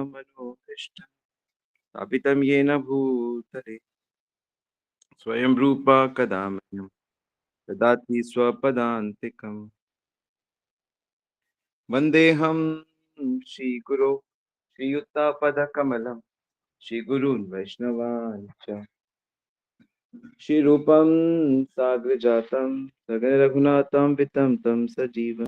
मनोभीष्टं स्थापितं येन भूतले स्वयं रूपा कदा मह्यं ददाति स्वपदान्तिकम्। वन्देऽहं श्रीगुरो श्रीयुतापदकमलं श्रीगुरून् वैष्णवान् च श्रीरूपं साग्रजातं सगरघुनाथं वितं तं सजीवम्।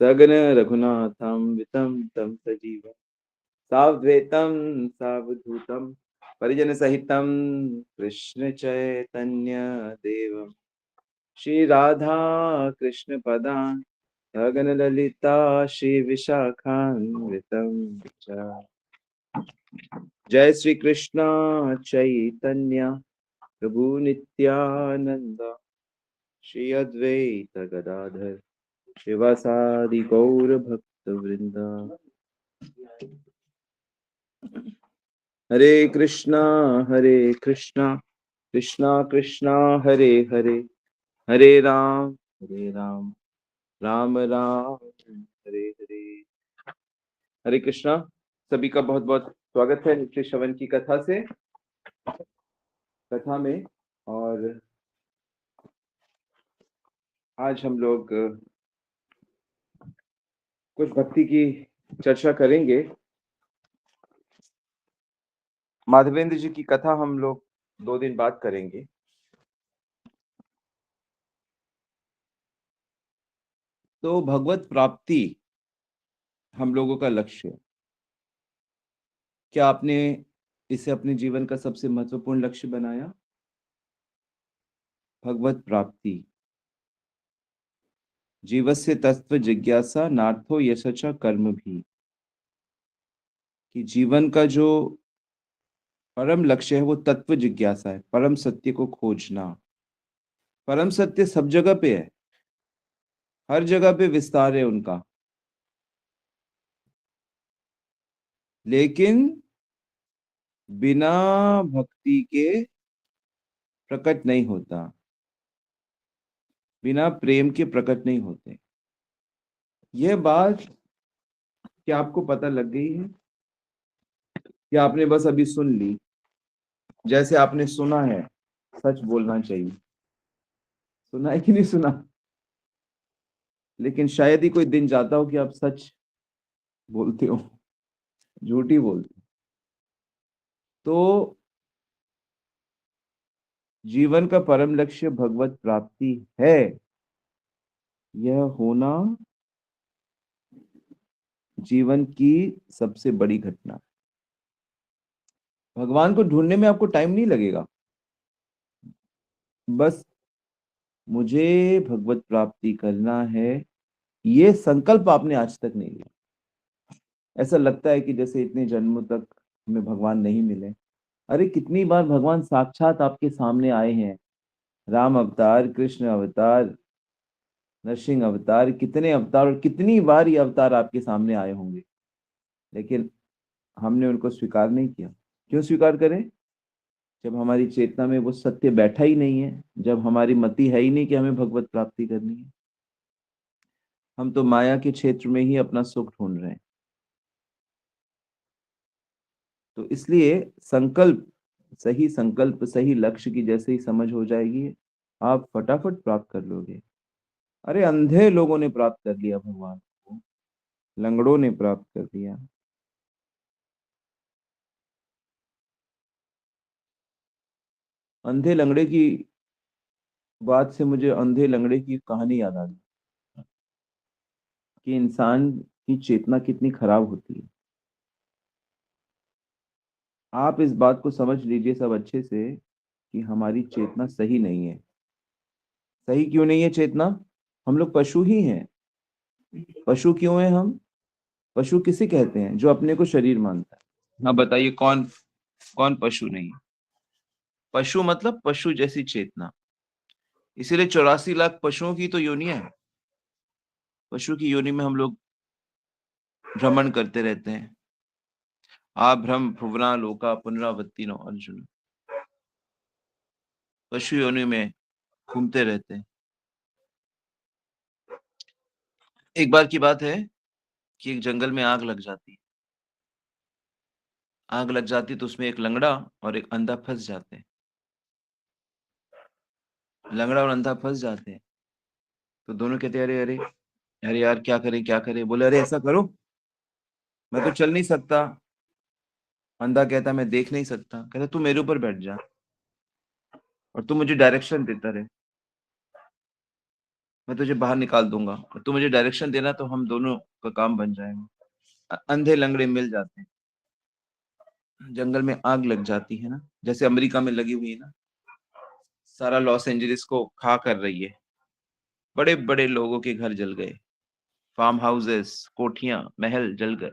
सगन रघुनाथं वितं तं सजीवम् सावधूतं सावधूतं परिजन सहितं कृष्ण चैतन्य देवं श्री राधा कृष्ण पदान् सगन ललिता श्री विशाखान्वितं च। जय श्री कृष्ण चैतन्य प्रभु नित्यानंद श्री अद्वैत गदाधर शिवासादि गौर भक्त वृंदा। हरे कृष्णा कृष्णा कृष्णा हरे हरे हरे राम राम राम हरे हरे। हरे कृष्णा। सभी का बहुत बहुत स्वागत है नित्य श्रवण की कथा में। और आज हम लोग कुछ भक्ति की चर्चा करेंगे। माधवेंद्र जी की कथा हम लोग 2 दिन बाद करेंगे। तो भगवत प्राप्ति हम लोगों का लक्ष्य है। क्या आपने इसे अपने जीवन का सबसे महत्वपूर्ण लक्ष्य बनाया? भगवत प्राप्ति। जीवस्य तत्व जिज्ञासा नार्थो यशच कर्म भी। कि जीवन का जो परम लक्ष्य है वो तत्व जिज्ञासा है, परम सत्य को खोजना। परम सत्य सब जगह पे है, हर जगह पे विस्तार है उनका, लेकिन बिना भक्ति के प्रकट नहीं होता, बिना प्रेम के प्रकट नहीं होते। यह बात क्या आपको पता लग गई है या आपने बस अभी सुन ली? जैसे आपने सुना है सच बोलना चाहिए, सुना है कि नहीं सुना? लेकिन शायद ही कोई दिन जाता हो कि आप सच बोलते हो, झूठी बोलते हो। तो जीवन का परम लक्ष्य भगवत प्राप्ति है, यह होना जीवन की सबसे बड़ी घटना। भगवान को ढूंढने में आपको टाइम नहीं लगेगा, बस मुझे भगवत प्राप्ति करना है, ये संकल्प आपने आज तक नहीं लिया। ऐसा लगता है कि जैसे इतने जन्मों तक हमें भगवान नहीं मिले। अरे कितनी बार भगवान साक्षात आपके सामने आए हैं, राम अवतार, कृष्ण अवतार, नरसिंह अवतार, कितने अवतार और कितनी बार ये अवतार आपके सामने आए होंगे, लेकिन हमने उनको स्वीकार नहीं किया। क्यों स्वीकार करें? जब हमारी चेतना में वो सत्य बैठा ही नहीं है, जब हमारी मति है ही नहीं कि हमें भगवत प्राप्ति करनी है। हम तो माया के क्षेत्र में ही अपना सुख ढूंढ रहे हैं। तो इसलिए संकल्प सही लक्ष्य की जैसे ही समझ हो जाएगी, आप फटाफट प्राप्त कर लोगे। अरे अंधे लोगों ने प्राप्त कर लिया भगवान को, लंगड़ों ने प्राप्त कर लिया। अंधे लंगड़े की बात से मुझे अंधे लंगड़े की कहानी याद आ गई कि इंसान की चेतना कितनी खराब होती है। आप इस बात को समझ लीजिए सब अच्छे से कि हमारी चेतना सही नहीं है। सही क्यों नहीं है चेतना? हम लोग पशु ही हैं। पशु क्यों हैं हम? पशु किसे कहते हैं? जो अपने को शरीर मानता है। हाँ बताइए, कौन कौन पशु नहीं है? पशु मतलब पशु जैसी चेतना। इसीलिए 84 लाख पशुओं की तो योनियां है। पशु की योनि में हम लोग भ्रमण करते रहते हैं। आ भ्रम भुवना लोका पुनरावृत्ति नो अर्जुन। पशु योनि में घूमते रहते हैं। एक बार की बात है कि एक जंगल में आग लग जाती है। आग लग जाती तो उसमें एक लंगड़ा और एक अंधा फँस जाते हैं। लंगड़ा और अंधा फँस जाते हैं। तो दोनों कहते हैं, "अरे! अरे! अरे यार क्या करें, क्या करें?" बोले, "अरे ऐसा करो, मैं तो चल नहीं सकता।" अंधा कहता, "मैं देख नहीं सकता।" कहता, "तू मेरे ऊपर बैठ जा और तू मुझे डायरेक्शन देता रहे। मैं तुझे बाहर निकाल दूँगा और तू मुझे डायरेक्शन देना तो हम दोनों का काम बन जाएगा।" अंधे लंगड़े मिल जाते हैं। जंगल में आग लग जाती है ना, जैसे अमेरिका में लगी हुई है ना, सारा लॉस एंजेलिस को खा कर रही है। बड़े-बड़े लोगों के घर जल गए, फार्म हाउसेस, कोठियाँ, महल जल गए।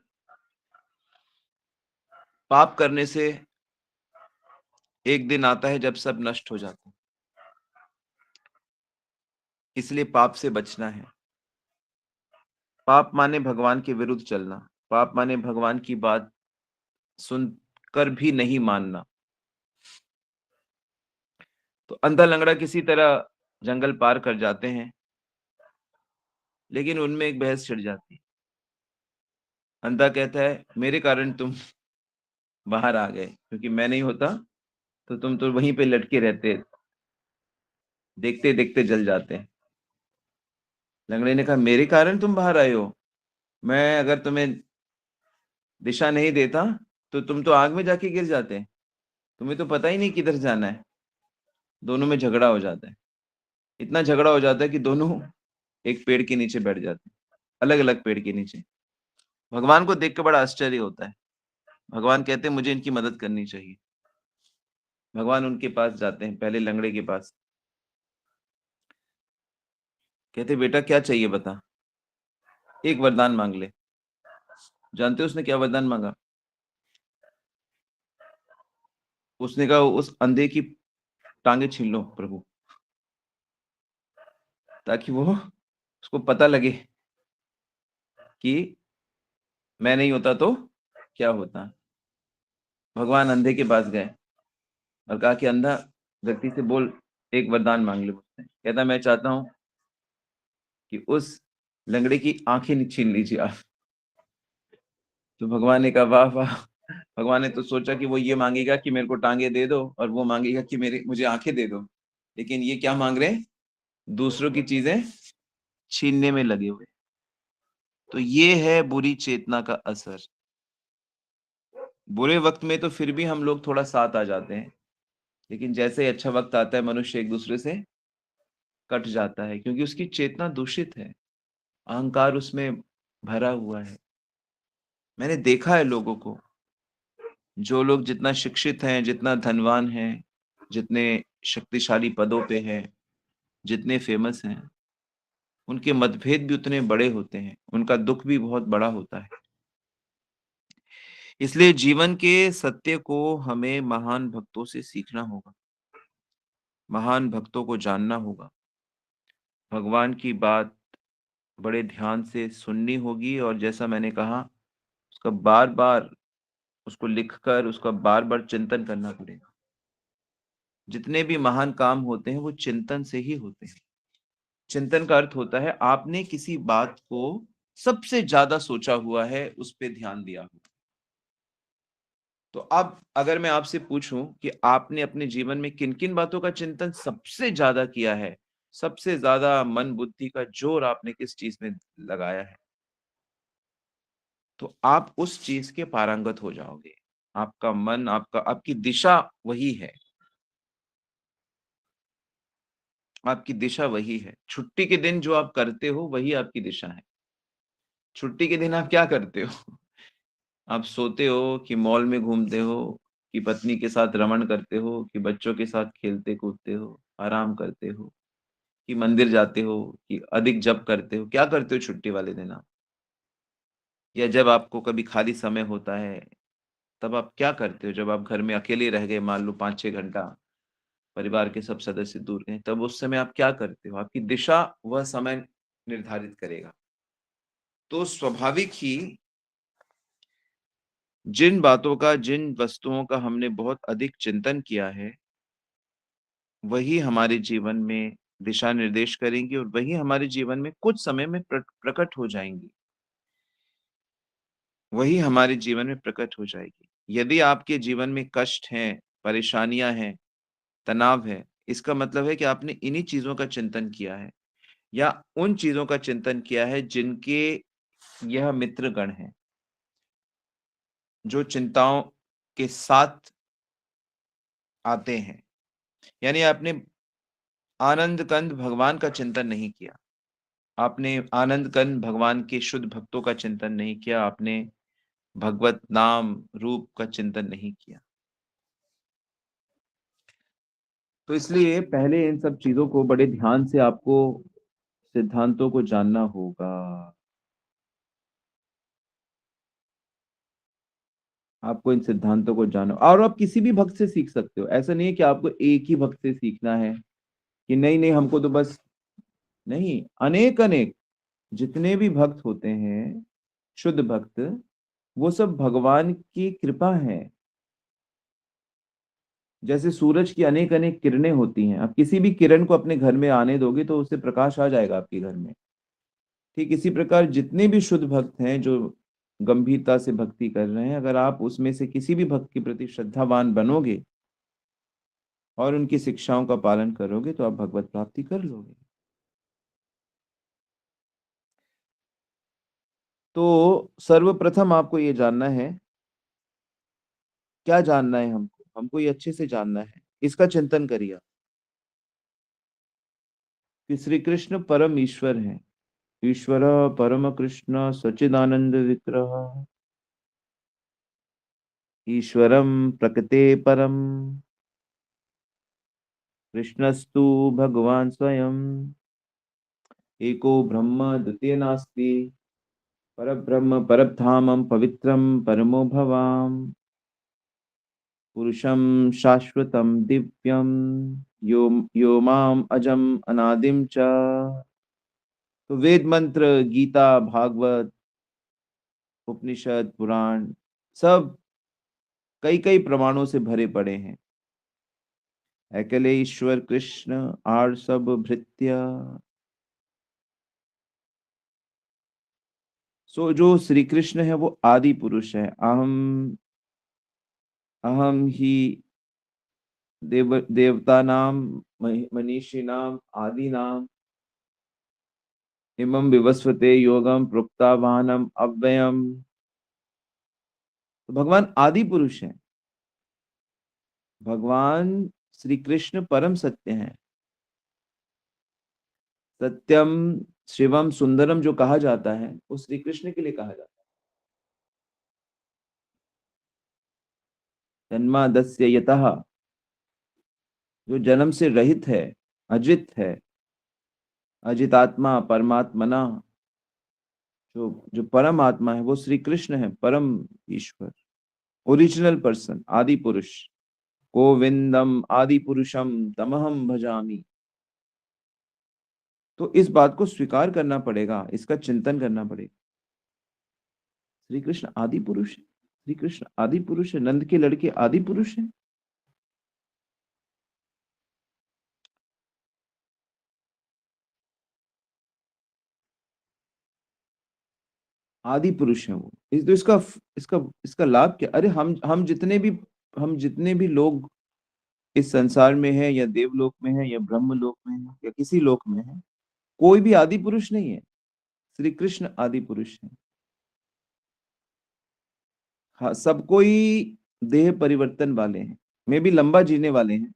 पाप करने से एक दिन आता है जब सब नष्ट हो जाता है। इसलिए पाप से बचना है। पाप माने भगवान के विरुद्ध चलना। पाप माने भगवान की बात सुनकर भी नहीं मानना। तो अंधा लंगड़ा किसी तरह जंगल पार कर जाते हैं, लेकिन उनमें एक बहस छिड़ जाती है। अंधा कहता है, "मेरे कारण तुम बाहर आ गए, क्योंकि मैं नहीं होता तो तुम तो वहीं पे लटके रहते, देखते-देखते जल जाते।" लंगड़े ने कहा, "मेरे कारण तुम बाहर आए हो? मैं अगर तुम्हें दिशा नहीं देता, तो तुम तो आग में जाके गिर जाते। तुम्हें तो पता ही नहीं किधर जाना है।" दोनों में झगड़ा हो जाता है। इतना झगड़ा हो जाता है कि दोनों एक पेड़ के नीचे बैठ जाते हैं, अलग-अलग पेड़ के नीचे। भगवान को देख के बड़ा आश्चर्य होता है। भगवान कहते हैं, "मुझे इनकी मदद करनी चाहिए।" भगवान उनके पास जाते हैं, पहले लंगड़े के पास। कहते, "बेटा क्या चाहिए बता? एक वरदान माँग ले।" जानते हो उसने क्या वरदान माँगा? उसने कहा, "उस अंधे की टाँगें छीन लो प्रभु, ताकि वो उसको पता लगे कि मैं नहीं होता तो क्या होता।" भगवान अंधे के पास गए और कहा कि अंधा व्यक्ति से बोल, एक वरदान माँग ले मुझसे। कहता, "मैं चाहता हूँ कि उस लंगड़े की आँखें छीन लीजिए आप।" तो भगवान ने कहा, "वाह, वाह!" भगवान ने तो सोचा कि वो ये माँगेगा कि मेरे को टाँगे दे दो और वो माँगेगा कि मेरे मुझे आँखें दे दो। लेकिन ये क्या माँग रहे हैं? दूसरों की चीज़ें छीनने में लगे हुए। तो ये है बुरी चेतना का असर। बुरे वक़्त में तो फिर भी हम लोग थोड़ा साथ आ जाते हैं, लेकिन जैसे ही अच्छा वक़्त आता है, मनुष्य एक-दूसरे से कट जाता है, क्योंकि उसकी चेतना दूषित है, अहंकार उसमें भरा हुआ है। मैंने देखा है लोगों को, जो लोग जितना शिक्षित हैं, जितना धनवान हैं, जितने शक्तिशाली पदों पे हैं, जितने फ़ेमस हैं, उनके मतभेद भी उतने बड़े होते हैं, उनका दुःख भी बहुत बड़ा होता है। इसलिए जीवन के सत्य को हमें महान भक्तों से सीखना होगा, महान भक्तों को जानना होगा, भगवान की बात बड़े ध्यान से सुननी होगी और जैसा मैंने कहा, उसका बार-बार उसको लिखकर उसका बार-बार चिंतन करना पड़ेगा। जितने भी महान काम होते हैं, वो चिंतन से ही होते हैं। चिंतन का अर्थ होता है आपने किसी बात को सबसे ज़्यादा सोचा हुआ है, उस पे ध्यान दिया हुआ। तो अब अगर मैं आपसे पूछूं कि आपने अपने जीवन में किन-किन बातों का चिंतन सबसे ज़्यादा किया है? सबसे ज़्यादा मन बुद्धि का जोर आपने किस चीज़ में लगाया है? तो आप उस चीज़ के पारंगत हो जाओगे। आपका मन, आपकी दिशा वही है, आपकी दिशा वही है। छुट्टी के दिन जो आप करते हो, वही आपकी दिशा है। छुट्टी के दिन आप क्या करते हो? आप सोते हो कि मॉल में घूमते हो, कि पत्नी के साथ रमण करते हो, कि बच्चों के साथ खेलते-कूदते हो, आराम करते हो, कि मंदिर जाते हो, कि अधिक जप करते हो? क्या करते हो छुट्टी वाले दिन आप? या जब आपको कभी खाली समय होता है, तब आप क्या करते हो? जब आप घर में अकेले रह गए, मान लो 5-6 घंटा, परिवार के सब सदस्य दूर गए, तब उस समय आप क्या करते हो? आपकी दिशा वह समय निर्धारित करेगा। तो स्वाभाविक ही जिन बातों का, जिन वस्तुओं का हमने बहुत अधिक चिंतन किया है, वही हमारे जीवन में दिशा निर्देश करेंगी और वही हमारे जीवन में कुछ समय में प्रकट हो जाएँगी। वही हमारे जीवन में प्रकट हो जाएगी। यदि आपके जीवन में कष्ट हैं, परेशानियाँ हैं, तनाव है, इसका मतलब है कि आपने इन्हीं चीज़ों का चिंतन किया है या उन चीज़ों का चिंतन किया है जिनके यह मित्रगण हैं, जो चिंताओं के साथ आते हैं। यानी आपने आनंद कंद भगवान का चिंतन नहीं किया। आपने आनंद कंद भगवान के शुद्ध भक्तों का चिंतन नहीं किया, आपने भगवत नाम, रूप का चिंतन नहीं किया। तो इसलिए पहले इन सब चीज़ों को बड़े ध्यान से आपको सिद्धांतों को जानना होगा। आपको इन सिद्धांतों को जानो और आप किसी भी भक्त से सीख सकते हो। ऐसा नहीं है कि आपको एक ही भक्त से सीखना है कि नहीं हमको तो बस नहीं, अनेक-अनेक जितने भी भक्त होते हैं, शुद्ध भक्त, वो सब भगवान की कृपा है। जैसे सूरज की अनेक-अनेक किरणें होती हैं, आप किसी भी किरण को अपने घर में आने दोगे तो उससे प्रकाश आ जाएगा आपके घर में। ठीक इसी प्रकार जितने भी शुद्ध भक्त हैं जो गंभीरता से भक्ति कर रहे हैं, अगर आप उसमें से किसी भी भक्त के प्रति श्रद्धावान बनोगे और उनकी शिक्षाओं का पालन करोगे तो आप भगवत प्राप्ति कर लोगे। तो सर्वप्रथम आपको ये जानना है, क्या जानना है हमको? हमको ये अच्छे से जानना है। इसका चिंतन करिए आप कि श्री कृष्ण परम ईश्वर हैं। ईश्वर परम कृष्ण सच्चिदानंद विग्रह ईश्वरं प्रकृते परम कृष्णस्तु भगवान स्वयं एको ब्रह्म द्वितीय नास्ति परब्रह्म परधामं पवित्रं परमो भवाम पुरुषं शाश्वतं दिव्यं यो यो माम अजम अनादिम च। तो वेद मंत्र, गीता, भागवत, उपनिषद, पुराण सब कई कई प्रमाणों से भरे पड़े हैं। अकेले ईश्वर कृष्ण आर सब भृत्य। सो जो श्री कृष्ण है वो आदि पुरुष है। अहम अहम ही देवता नाम मनीषी नाम आदि नाम इमं विवस्वते योगम प्रोक्तावानम अव्ययम। तो भगवान आदि पुरुष हैं। भगवान श्री कृष्ण परम सत्य हैं। सत्यम शिवम सुंदरम जो कहा जाता है वो श्री कृष्ण के लिए कहा जाता है। जन्मादस्य यतः जो जन्म से रहित है, अजित है, अजितात्मा परमात्मना, जो जो परम आत्मा है वो श्री कृष्ण है, परम ईश्वर, ओरिजिनल पर्सन, आदि पुरुष। गोविंदम आदि पुरुषम तमहम भजामि। तो इस बात को स्वीकार करना पड़ेगा, इसका चिंतन करना पड़ेगा। श्री कृष्ण आदि पुरुष है। श्री कृष्ण आदि पुरुष है, नंद के लड़के आदि पुरुष हैं। आदि पुरुष है वो। इस तो इसका इसका इसका लाभ क्या? अरे हम जितने भी लोग इस संसार में हैं या देवलोक में हैं या ब्रह्म लोक में हैं या किसी लोक में हैं, कोई भी आदि पुरुष नहीं है। श्री कृष्ण आदि पुरुष है। हाँ, सब कोई देह परिवर्तन वाले हैं, मे भी लंबा जीने वाले हैं।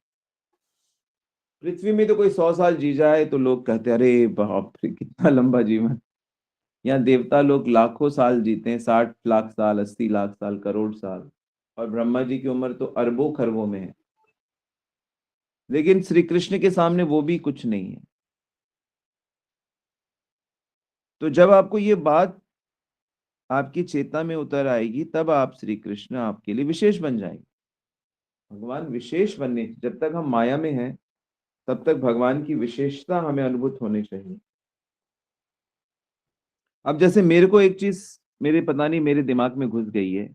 पृथ्वी में तो कोई 100 साल जी जाए तो लोग कहते हैं अरे बाप रे कितना लंबा जीवन। यहाँ देवता लोग लाखों साल जीते हैं, 60 लाख साल, 80 लाख साल, करोड़ साल। और ब्रह्मा जी की उम्र तो अरबों खरबों में है। लेकिन श्री कृष्ण के सामने वो भी कुछ नहीं है। तो जब आपको ये बात आपकी चेतना में उतर आएगी तब आप श्री कृष्ण आपके लिए विशेष बन जाएंगे। भगवान विशेष बनने, जब तक हम माया में हैं तब तक भगवान की विशेषता हमें अनुभूत होनी चाहिए। अब जैसे मेरे को एक चीज मेरे पता नहीं मेरे दिमाग में घुस गई है।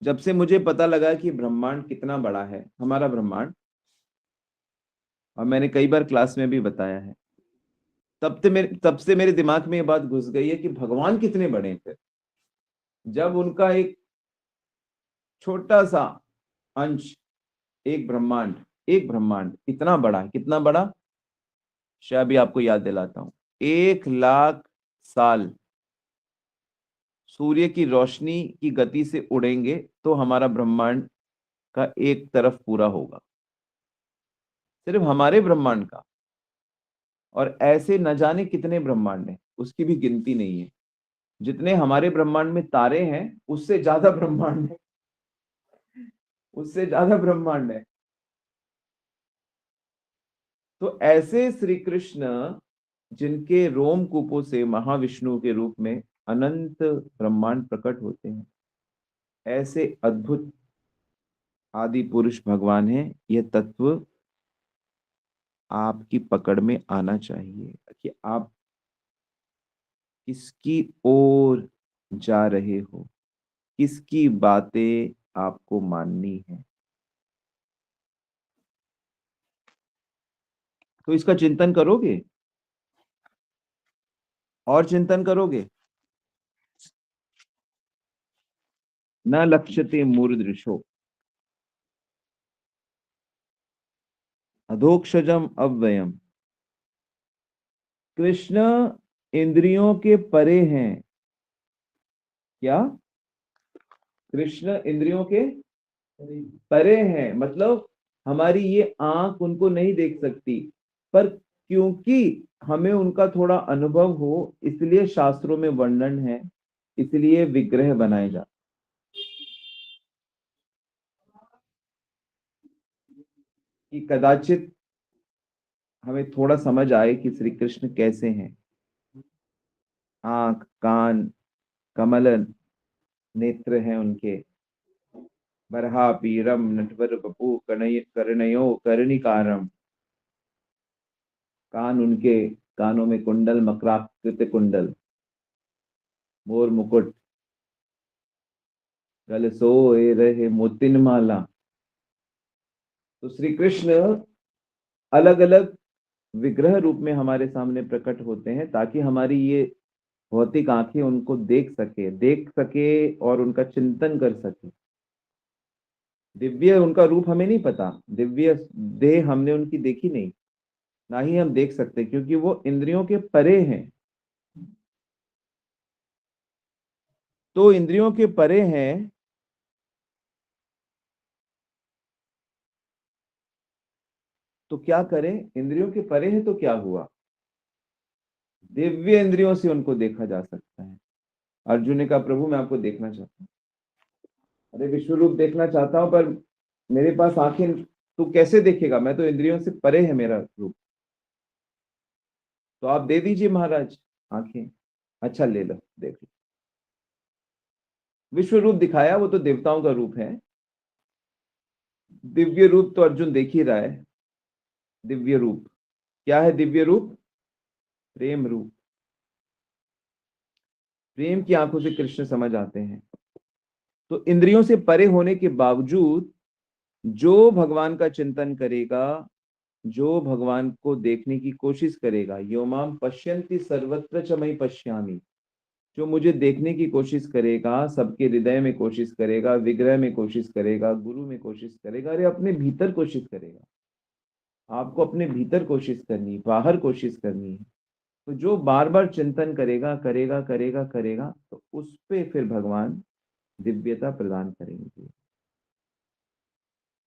जब से मुझे पता लगा कि ब्रह्मांड कितना बड़ा है, हमारा ब्रह्मांड, और मैंने कई बार क्लास में भी बताया है। तब से मेरे दिमाग में ये बात घुस गई है कि भगवान कितने बड़े थे, जब उनका एक छोटा सा अंश, एक ब्रह्मांड इतना बड़ा है। कितना बड़ा? शायद भी आपको याद दिलाता हूं। 1 लाख साल सूर्य की रोशनी की गति से उड़ेंगे तो हमारा ब्रह्मांड का एक तरफ पूरा होगा, सिर्फ हमारे ब्रह्मांड का। और ऐसे न जाने कितने ब्रह्मांड हैं, उसकी भी गिनती नहीं है। जितने हमारे ब्रह्मांड में तारे हैं, उससे ज्यादा ब्रह्मांड है, उससे ज्यादा ब्रह्मांड है। तो ऐसे श्री कृष्ण, जिनके रोम कूपों से महाविष्णु के रूप में अनंत ब्रह्मांड प्रकट होते हैं, ऐसे अद्भुत आदि पुरुष भगवान है। यह तत्व आपकी पकड़ में आना चाहिए कि आप किसकी ओर जा रहे हो, किसकी बातें आपको माननी है। तो इसका चिंतन करोगे और चिंतन करोगे। न लक्ष्यते मूर्धृशो अधोक्षजम अव्ययम। कृष्ण इंद्रियों के परे हैं। क्या? कृष्ण इंद्रियों के परे हैं, मतलब हमारी ये आंख उनको नहीं देख सकती, पर क्योंकि हमें उनका थोड़ा अनुभव हो, इसलिए शास्त्रों में वर्णन है, इसलिए विग्रह बनाए जाते कि कदाचित हमें थोड़ा समझ आए कि श्री कृष्ण कैसे हैं। आंख, कान, कमल नेत्र हैं उनके, बरहा पीरम नटवर बपू कर्णयो कर्णिकारम। कान उनके, कानों में कुंडल, मकराकृत कुंडल, मोर मुकुट, गल सोए रहे मोतिन माला। तो श्री कृष्ण अलग अलग विग्रह रूप में हमारे सामने प्रकट होते हैं, ताकि हमारी ये भौतिक आंखें उनको देख सके और उनका चिंतन कर सके। दिव्य उनका रूप हमें नहीं पता, दिव्य देह हमने उनकी देखी नहीं, ना ही हम देख सकते, क्योंकि वो इंद्रियों के परे हैं। तो इंद्रियों के परे हैं, तो क्या करें? इंद्रियों के परे हैं तो क्या हुआ? दिव्य इंद्रियों से उनको देखा जा सकता है। अर्जुन ने कहा, प्रभु मैं आपको देखना चाहता हूँ। अरे विश्व रूप देखना चाहता हूँ, पर मेरे पास आंखें, तू कैसे देखेगा? मैं तो इंद्रियों से परे है मेरा रूप। तो आप दे दीजिए महाराज आंखें। अच्छा ले लो, देख लो। विश्व रूप दिखाया, वो तो देवताओं का रूप है। दिव्य रूप तो अर्जुन देख ही रहा है। दिव्य रूप क्या है? दिव्य रूप प्रेम रूप। प्रेम की आंखों से कृष्ण समझ आते हैं। तो इंद्रियों से परे होने के बावजूद जो भगवान का चिंतन करेगा, जो भगवान को देखने की कोशिश करेगा, यो माम पश्यन्ति सर्वत्र च मयि पश्यामि, जो मुझे देखने की कोशिश करेगा, सबके हृदय में कोशिश करेगा, विग्रह में कोशिश करेगा, गुरु में कोशिश करेगा, अरे अपने भीतर कोशिश करेगा। आपको अपने भीतर कोशिश करनी है, बाहर कोशिश करनी है। तो जो बार बार चिंतन करेगा करेगा करेगा करेगा, तो उस पे फिर भगवान दिव्यता प्रदान करेंगे।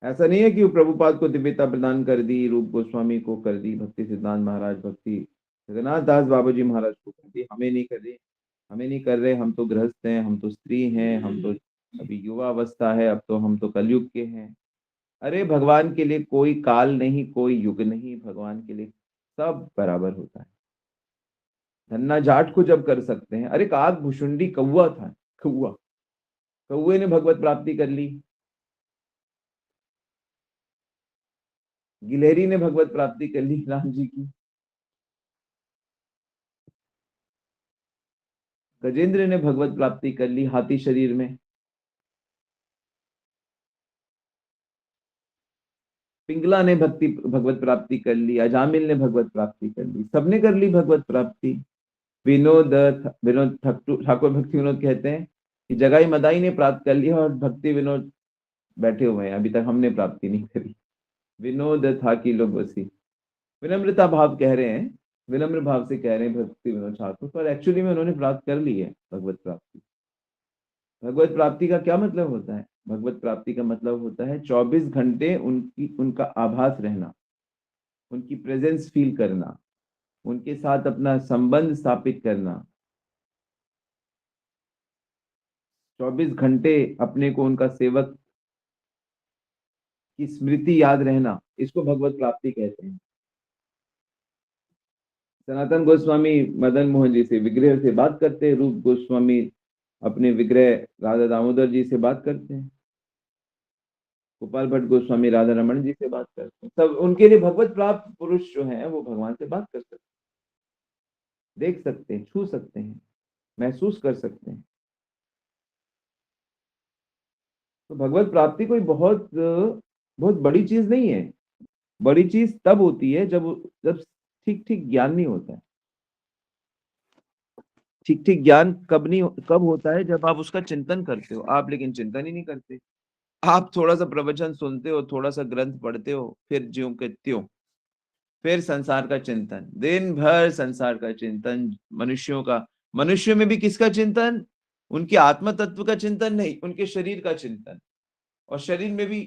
ऐसा नहीं है कि वो प्रभुपाद को दिव्यता प्रदान कर दी, रूप गोस्वामी को कर दी, भक्ति सिद्धांत महाराज, भक्ति जगन्नाथ दास बाबा जी महाराज को कर दी, हमें नहीं कर दी। हमें नहीं कर रहे, हम तो गृहस्थ हैं, हम तो स्त्री हैं, हम तो अभी युवा अवस्था है, अब तो हम तो कलयुग के हैं। अरे भगवान के लिए कोई काल नहीं, कोई युग नहीं, भगवान के लिए सब बराबर होता है। धन्ना जाट को जब कर सकते हैं, अरे काग भुषुंडी कौआ था, कौआ, कौए ने भगवत प्राप्ति कर ली, गिलहरी ने भगवत प्राप्ति कर ली राम जी की, गजेंद्र ने भगवत प्राप्ति कर ली हाथी शरीर में। पिंगला ने भगवत प्राप्ति कर ली, अजामिल ने भगवत प्राप्ति कर ली, सबने कर ली भगवत प्राप्ति। विनोद ठाकुर भक्ति विनोद कहते हैं कि जगाई मदाई ने प्राप्त कर लिया और भक्ति विनोद बैठे हुए हैं, अभी तक हमने प्राप्ति नहीं करी। विनोद था कि लोग बसी, विनम्रता भाव कह रहे हैं, विनम्र भाव से कह रहे हैं भक्ति विनोद ठाकुर, पर एक्चुअली में उन्होंने प्राप्त कर ली है भगवत प्राप्ति। भगवत प्राप्ति का क्या मतलब होता है? भगवत प्राप्ति का मतलब होता है 24 घंटे उनका आभास रहना, उनकी प्रेजेंस फील करना, उनके साथ अपना संबंध स्थापित करना, 24 घंटे अपने को उनका सेवक की स्मृति याद रहना, इसको भगवत प्राप्ति कहते हैं। सनातन गोस्वामी मदन मोहन जी से विग्रह से बात करते हैं, रूप गोस्वामी अपने विग्रह राधा दामोदर जी से बात करते हैं, गोपाल भट्ट गोस्वामी राधा रमन जी से बात करते हैं। सब उनके लिए भगवत प्राप्त पुरुष जो हैं वो भगवान से बात कर सकते हैं, देख सकते हैं, छू सकते हैं, महसूस कर सकते हैं। तो भगवत प्राप्ति कोई बहुत बहुत बड़ी चीज नहीं है। बड़ी चीज तब होती है जब जब ठीक ठीक ज्ञान नहीं होता है। ठीक ठीक ज्ञान कब होता है? जब आप उसका चिंतन करते हो। आप लेकिन चिंतन ही नहीं करते। आप थोड़ा सा प्रवचन सुनते हो, थोड़ा सा ग्रंथ पढ़ते हो, फिर ज्यों के त्यों, फिर संसार का चिंतन, दिन भर संसार का चिंतन, मनुष्यों का। मनुष्य में भी किसका चिंतन? उनके आत्म तत्व का चिंतन नहीं, उनके शरीर का चिंतन। और शरीर में भी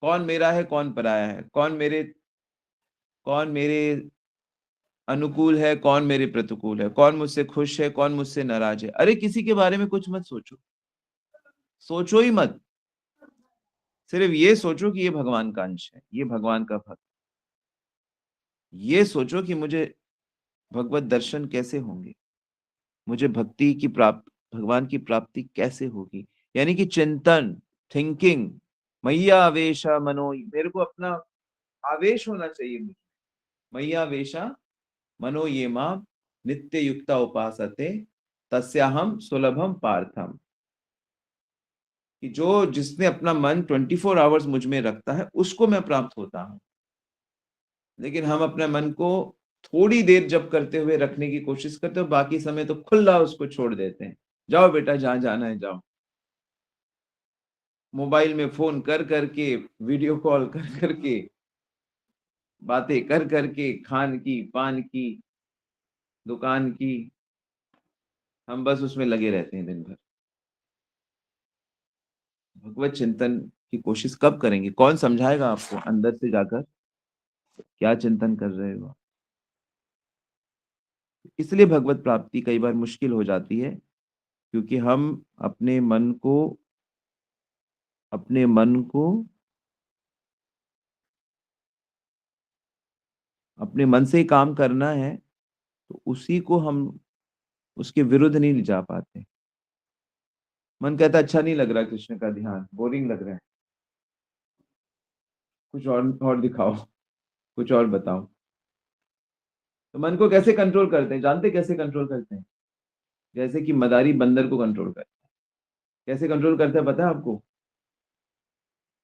कौन मेरा है, कौन पराया है, कौन मेरे अनुकूल है, कौन मेरे प्रतिकूल है, कौन मुझसे खुश है, कौन मुझसे नाराज है। अरे किसी के बारे में कुछ मत सोचो, सोचो ही मत। सिर्फ ये सोचो कि ये भगवान का अंश है, ये भगवान का भक्त। ये सोचो कि मुझे भगवत दर्शन कैसे होंगे, मुझे भगवान की प्राप्ति कैसे होगी। यानी कि चिंतन, थिंकिंग। मैया आवेशा मनो, मेरे को अपना आवेश होना चाहिए मुझे। मैया वेशा मनो ये मां नित्य युक्ता उपासते तस्याहम सुलभम पार्थम। कि जो जिसने अपना मन 24 आवर्स मुझ में रखता है उसको मैं प्राप्त होता हूं। लेकिन हम अपने मन को थोड़ी देर जब करते हुए रखने की कोशिश करते हो, बाकी समय तो खुला उसको छोड़ देते हैं। जाओ बेटा, जहां जाना है जाओ। मोबाइल में फोन कर करके, वीडियो कॉल कर करके, बातें कर करके, खान की, पान की, दुकान की, हम बस उसमें लगे रहते हैं दिन भर। भगवत चिंतन की कोशिश कब करेंगे? कौन समझाएगा आपको अंदर से जाकर क्या चिंतन कर रहे हो? इसलिए भगवत प्राप्ति कई बार मुश्किल हो जाती है, क्योंकि हम अपने मन को अपने मन से ही काम करना है, तो उसी को हम उसके विरुद्ध नहीं ले जा पाते। मन कहता है अच्छा नहीं लग रहा कृष्ण का ध्यान, बोरिंग लग रहा है, कुछ और दिखाओ, कुछ और बताओ। तो मन को कैसे कंट्रोल करते हैं? जानते कैसे कंट्रोल करते हैं? जैसे कि मदारी बंदर को कंट्रोल करता है। कैसे कंट्रोल करता है पता है आपको?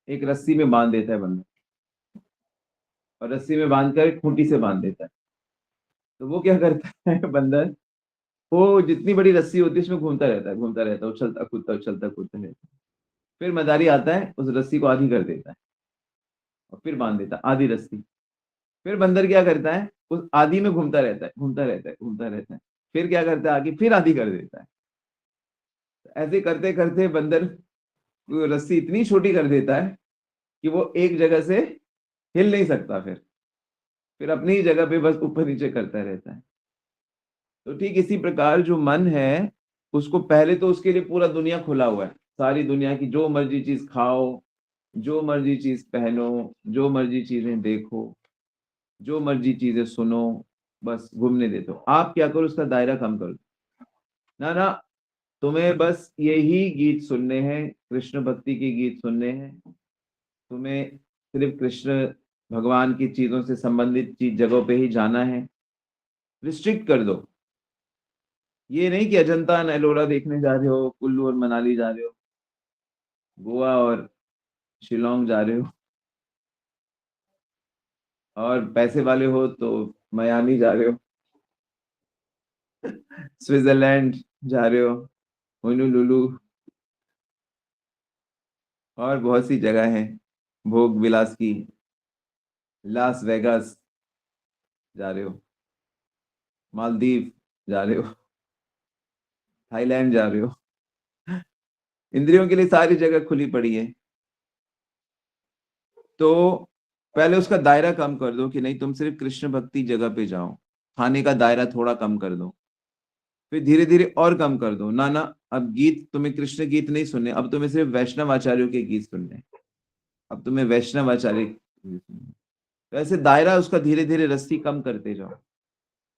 एक रस्सी में बांध देता है बंदर, और रस्सी में बांध कर खूंटी से बांध देता है। तो वो क्या करता है बंदर, वो जितनी बड़ी रस्सी होती है उसमें घूमता रहता है, घूमता रहता है, उछलता कूदता रहता है। फिर मदारी आता है, उस रस्सी को आधी कर देता है और फिर बांध देता है आधी रस्सी। फिर बंदर क्या करता है, उस आधी में घूमता रहता है, घूमता रहता है, घूमता रहता है। फिर क्या करता है, आगे फिर आधी कर देता है। ऐसे करते करते बंदर वो रस्सी इतनी छोटी कर देता है कि वो एक जगह से हिल नहीं सकता। फिर अपनी ही जगह पे बस ऊपर नीचे करता रहता है। तो ठीक इसी प्रकार जो मन है, उसको पहले तो उसके लिए पूरा दुनिया खुला हुआ है। सारी दुनिया की जो मर्जी चीज खाओ, जो मर्जी चीज पहनो, जो मर्जी चीजें देखो, जो मर्जी चीजें सुनो, बस घूमने दे दो। आप क्या करो, उसका दायरा कम कर दो। ना ना, तुम्हें बस यही गीत सुनने हैं, कृष्ण भक्ति के गीत सुनने हैं। तुम्हें सिर्फ कृष्ण भगवान की चीजों से संबंधित चीज जगहों पे ही जाना है। रिस्ट्रिक्ट कर दो। ये नहीं कि अजंता एंड एलोरा देखने जा रहे हो, कुल्लू और मनाली जा रहे हो, गोवा और शिलोंग जा रहे हो, और पैसे वाले हो तो मियामी जा रहे हो, स्विट्जरलैंड जा रहे हो, होनोलुलु, और बहुत सी जगह हैं, भोग विलास की, लास वेगास जा रहे हो, मालदीव जा रहे हो, थाईलैंड जा रहे हो। इंद्रियों के लिए सारी जगह खुली पड़ी है। तो पहले उसका दायरा कम कर दो कि नहीं, तुम सिर्फ कृष्ण भक्ति जगह पे जाओ, खाने का दायरा थोड़ा कम कर दो। फिर धीरे धीरे और कम कर दो, ना ना, अब गीत तुम्हें कृष्ण गीत नहीं सुनने, अब तुम्हें सिर्फ वैष्णव आचार्यों के गीत सुनने हैं। अब तुम्हें वैष्णव आचार्य के गीत सुनने हैं। तो ऐसे दायरा उसका धीरे धीरे रस्सी कम करते जाओ।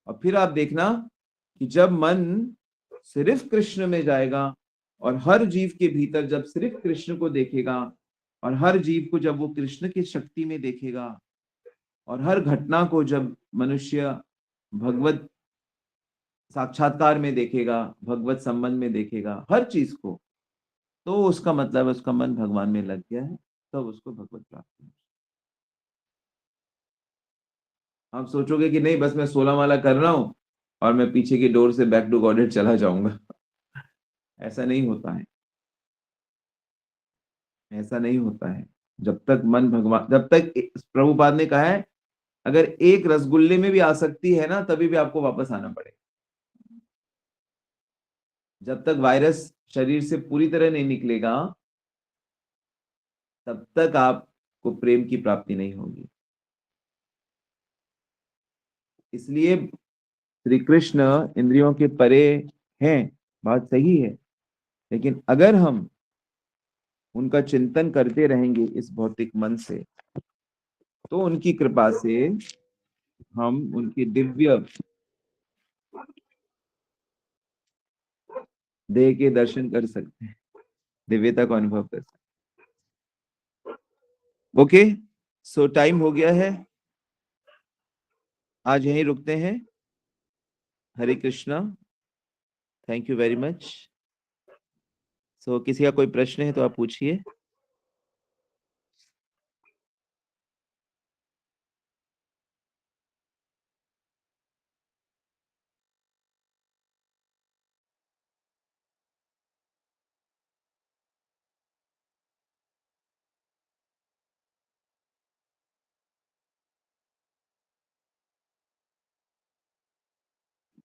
और फिर आप देखना कि जब मन सिर्फ कृष्ण में जाएगा और हर जीव के भीतर जब सिर्फ कृष्ण को देखेगा, और हर जीव को जब वो कृष्ण की शक्ति में देखेगा, और हर घटना को जब मनुष्य भगवत साक्षात्कार में देखेगा, भगवत संबंध में देखेगा हर चीज को, तो उसका मतलब उसका मन भगवान में लग गया है, तब उसको भगवत प्राप्ति है। आप सोचोगे कि नहीं बस मैं 16 माला कर रहा हूं और मैं पीछे की डोर से बैक टू गॉडेड चला जाऊंगा, ऐसा नहीं होता है। ऐसा नहीं होता है। जब तक मन भगवान, जब तक प्रभुपाद ने कहा है अगर एक रसगुल्ले में भी आसक्ति है ना, तभी भी आपको वापस आना पड़ेगा। जब तक वायरस शरीर से पूरी तरह नहीं निकलेगा, तब तक आपको प्रेम की प्राप्ति नहीं होगी। इसलिए श्री कृष्ण इंद्रियों के परे हैं, बात सही है, लेकिन अगर हम उनका चिंतन करते रहेंगे इस भौतिक मन से, तो उनकी कृपा से हम उनकी दिव्य देह के दर्शन कर सकते हैं, दिव्यता को अनुभव कर सकते हैं। ओके, सो टाइम हो गया है, आज यहीं रुकते हैं। Hare Krishna, thank you very much. So किसी का कोई प्रश्न है तो आप पूछिए।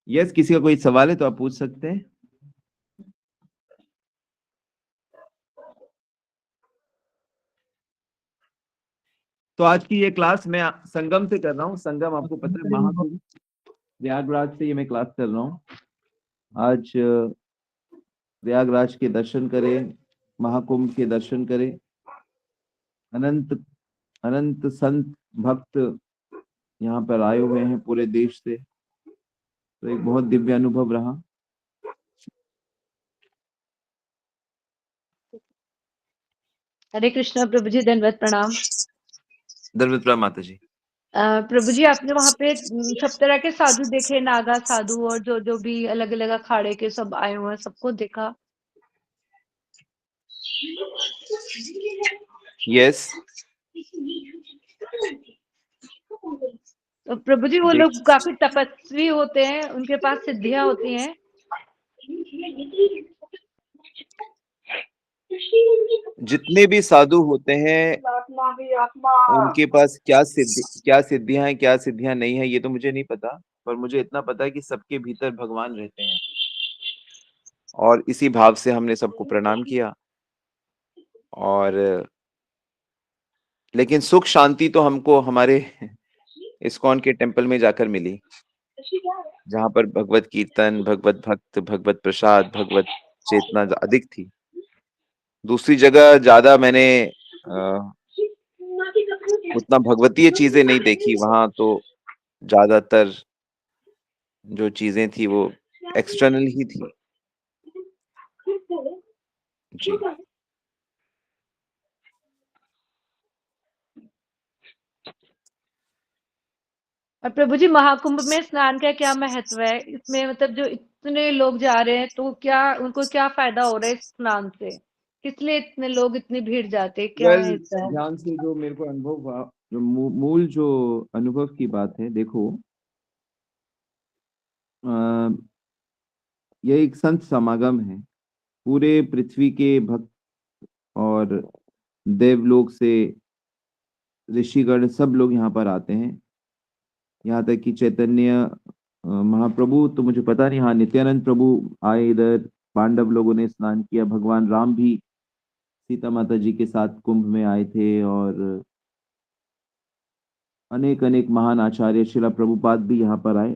यस, किसी का कोई सवाल है तो आप पूछ सकते हैं। तो आज की ये क्लास मैं संगम से कर रहा हूँ। संगम आपको पता है महाकुंभ, प्रयागराज से ये मैं क्लास कर रहा हूँ। आज प्रयागराज के दर्शन करें, महाकुंभ के दर्शन करें, अनंत अनंत संत भक्त यहाँ पर आए हुए हैं पूरे देश से, तो एक बहुत दिव्य अनुभव रहा। हरे कृष्णा प्रभु जी, दंडवत प्रणाम। दंडवत प्रणाम माता जी। प्रभु जी, आपने वहां पे सब तरह के साधु देखे, नागा साधु और जो जो भी अलग अलग अखाड़े के सब आए हुए हैं, सबको देखा? यस। तो प्रभु जी, वो लोग काफी तपस्वी होते हैं, उनके पास सिद्धियां होती हैं। जितने भी साधु होते हैं उनके पास क्या सिद्धियां हैं, क्या सिद्धियां नहीं है, ये तो मुझे नहीं पता, पर मुझे इतना पता है कि सबके भीतर भगवान रहते हैं, और इसी भाव से हमने सबको प्रणाम किया। और लेकिन सुख शांति तो हमको हमारे इस्कॉन के टेम्पल में जाकर मिली, जहाँ पर भगवत कीर्तन, भगवत भक्त, भगवत प्रसाद, भगवत चेतना अधिक थी। दूसरी जगह ज्यादा मैंने उतना भगवतीय चीजें नहीं देखी। वहां तो ज्यादातर जो चीजें थी वो एक्सटर्नल ही थी। जी। और प्रभु जी, महाकुंभ में स्नान का क्या महत्व है? इसमें मतलब जो इतने लोग जा रहे हैं, तो क्या उनको क्या फायदा हो रहा है इस स्नान से? किस लिए इतने लोग, इतनी भीड़ जाते, क्या है इसका? ध्यान से जो मेरे को अनुभव हुआ, जो मूल जो अनुभव की बात है, देखो, अ, यह एक संत समागम है। पूरे पृथ्वी के भक्त और देवलोक से ऋषिगण सब लोग यहाँ पर आते हैं। यहाँ तक कि चैतन्य महाप्रभु तो मुझे पता नहीं, हाँ, नित्यानंद प्रभु आए इधर, पांडव लोगों ने स्नान किया, भगवान राम भी सीता माता जी के साथ कुंभ में आए थे, और अनेक अनेक महान आचार्य शिला प्रभुपाद भी यहाँ पर आए।